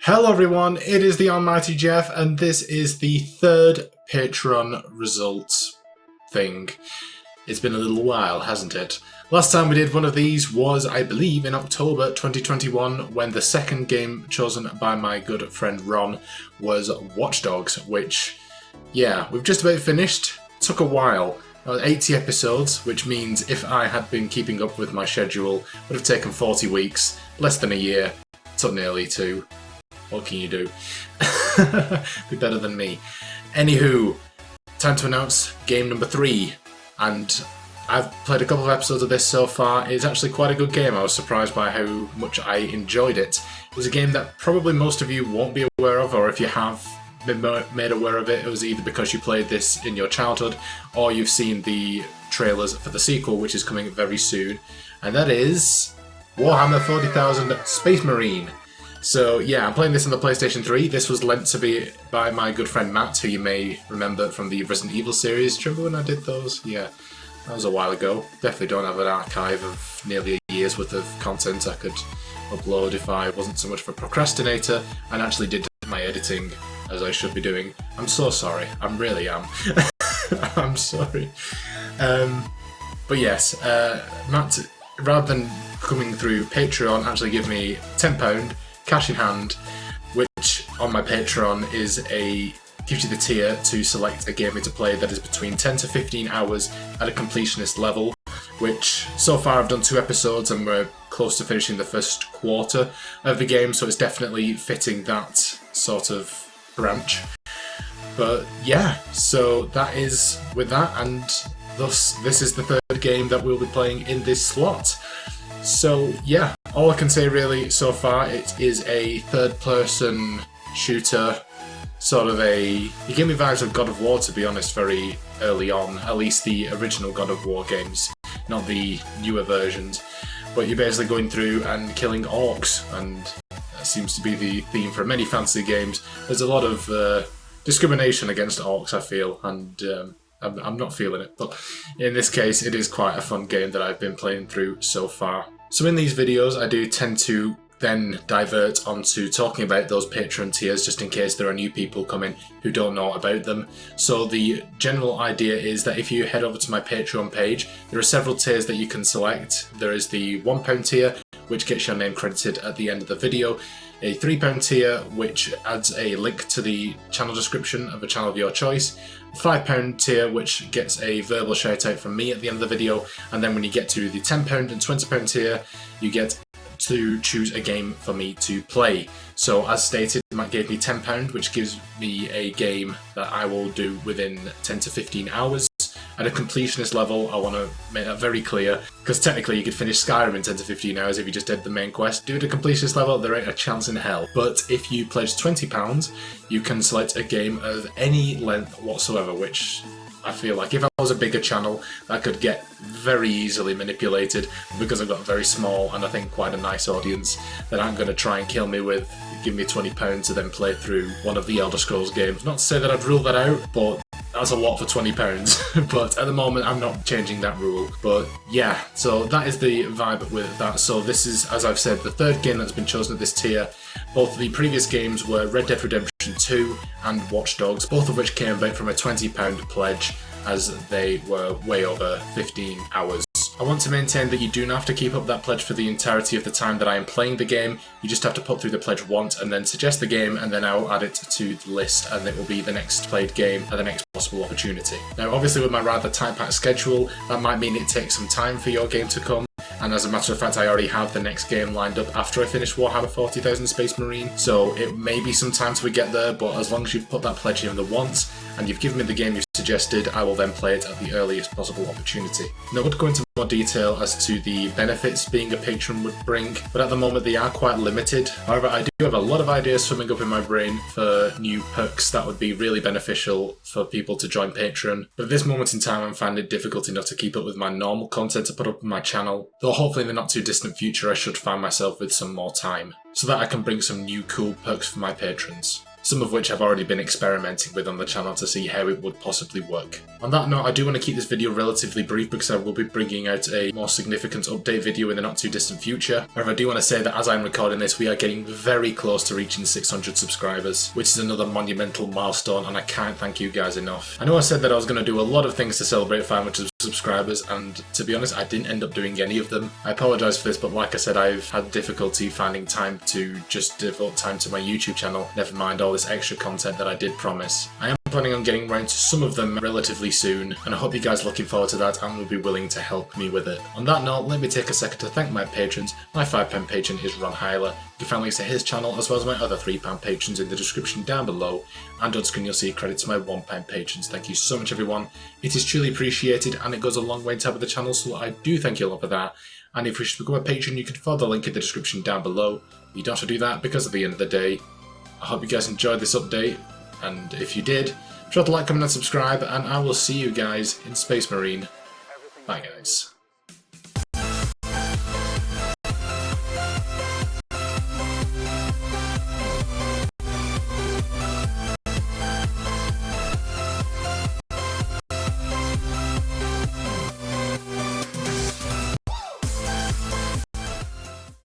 Hello everyone, it is the almighty Geoff, and this is the third Patreon results thing. It's been a little while, hasn't it? Last time we did one of these was, I believe, in October 2021, when the second game chosen by my good friend Ron was Watch Dogs, which, yeah, we've just about finished. Took a while. 80 episodes, which means if I had been keeping up with my schedule, would have taken 40 weeks, less than a year, took nearly 2. What can you do? Be better than me. Anywho, time to announce game number 3. And I've played a couple of episodes of this so far. It's actually quite a good game. I was surprised by how much I enjoyed it. It was a game that probably most of you won't be aware of, or if you have been made aware of it, it was either because you played this in your childhood, or you've seen the trailers for the sequel, which is coming very soon. And that is Warhammer 40,000 Space Marine. So yeah, I'm playing this on the PlayStation 3. This was lent to me by my good friend Matt, who you may remember from the Resident Evil series. Do you remember when I did those? Yeah, that was a while ago. Definitely don't have an archive of nearly a year's worth of content I could upload if I wasn't so much of a procrastinator and actually did my editing as I should be doing. I'm so sorry. I really am. I'm sorry. But yes, Matt, rather than coming through Patreon, actually give me £10 cash in hand, which on my Patreon gives you the tier to select a game to play that is between 10 to 15 hours at a completionist level, which so far I've done 2 episodes and we're close to finishing the first quarter of the game, so it's definitely fitting that sort of branch. But yeah, so that is with that, and thus this is the third game that we'll be playing in this slot. So yeah, all I can say really so far, it is a third-person shooter, sort of you give me vibes of God of War, to be honest, very early on, at least the original God of War games, not the newer versions. But you're basically going through and killing orcs, and that seems to be the theme for many fantasy games. There's a lot of discrimination against orcs, I feel, and I'm not feeling it, but in this case it is quite a fun game that I've been playing through so far. So in these videos I do tend to then divert onto talking about those Patreon tiers, just in case there are new people coming who don't know about them. So the general idea is that if you head over to my Patreon page, there are several tiers that you can select. There is the £1 tier, which gets your name credited at the end of the video, a £3 tier, which adds a link to the channel description of a channel of your choice, a £5 tier, which gets a verbal shout out from me at the end of the video, and then when you get to the £10 and £20 tier, you get to choose a game for me to play. So as stated, Matt gave me £10, which gives me a game that I will do within 10 to 15 hours. At a completionist level, I want to make that very clear, because technically you could finish Skyrim in 10 to 15 hours if you just did the main quest. Do it at a completionist level, there ain't a chance in hell. But if you pledge £20, you can select a game of any length whatsoever, which I feel like if I was a bigger channel, that could get very easily manipulated, because I've got a very small and I think quite a nice audience that aren't going to try and kill me with, give me £20 to then play through one of the Elder Scrolls games. Not to say that I'd rule that out, but that's a lot for £20. But at the moment I'm not changing that rule. But yeah, so that is the vibe with that. So this is, as I've said, the third game that's been chosen at this tier. Both the previous games were Red Dead Redemption 2 and Watch Dogs, both of which came about from a £20 pledge, as they were way over 15 hours. I want to maintain that you do not have to keep up that pledge for the entirety of the time that I am playing the game. You just have to put through the pledge once and then suggest the game, and then I'll add it to the list, and it will be the next played game at the next possible opportunity. Now obviously with my rather tight-packed schedule, that might mean it takes some time for your game to come. And as a matter of fact, I already have the next game lined up after I finish Warhammer 40,000 Space Marine, so it may be some time till we get there, but as long as you've put that pledge in the once, and you've given me the game you've suggested, I will then play it at the earliest possible opportunity. Now, I would go into more detail as to the benefits being a patron would bring, but at the moment they are quite limited. However, I do have a lot of ideas swimming up in my brain for new perks that would be really beneficial for people to join Patreon. But at this moment in time, I'm finding it difficult enough to keep up with my normal content to put up on my channel, though hopefully in the not too distant future I should find myself with some more time, so that I can bring some new cool perks for my patrons. some of which I've already been experimenting with on the channel to see how it would possibly work. On that note, I do want to keep this video relatively brief because I will be bringing out a more significant update video in the not too distant future. However, I do want to say that as I'm recording this, we are getting very close to reaching 600 subscribers, which is another monumental milestone, and I can't thank you guys enough. I know I said that I was going to do a lot of things to celebrate 500 subscribers, and to be honest, I didn't end up doing any of them. I apologise for this, but like I said, I've had difficulty finding time to just devote time to my YouTube channel, never mind all this extra content that I did promise. I am planning on getting around to some of them relatively soon, and I hope you guys are looking forward to that and will be willing to help me with it. On that note, let me take a second to thank my patrons. My £5 patron is Ron Hyler. You can find links to his channel as well as my other £3 patrons in the description down below, and on screen you'll see credit to my £1 patrons. Thank you so much everyone, it is truly appreciated and it goes a long way to help the channel, so I do thank you all for that. And if you wish to become a patron, you can follow the link in the description down below. You don't have to do that because at the end of the day, I hope you guys enjoyed this update, and if you did, be sure to like, comment and subscribe, and I will see you guys in Space Marine. Bye guys.